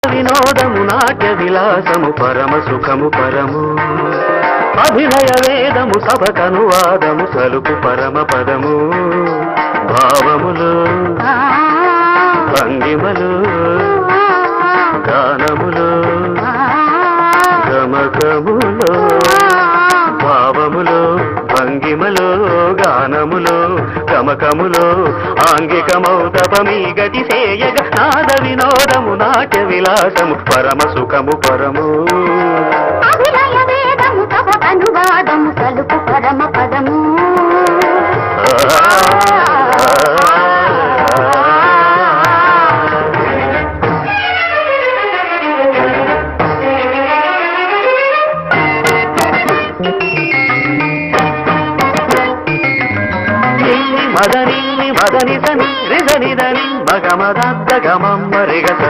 వినోదము నాట్య విలాసము పరమ సుఖము పరము అభినయ వేదము సభకనువాదము సలుపు పరమ పదము భావములు భంగిమలు గానములు గమకములు భావములు భంగిమలు గానములు గమకములు ఆంగికమౌతపమీ గతి సేయగ నాద వినోదము నాట్య విలాసము పరమ సుఖము పరము అభినయ వేదము సభకనువాదము సలుపు పరమ పదము మదని మదని సని రిదని దని మగమద గమమ్మ రిగస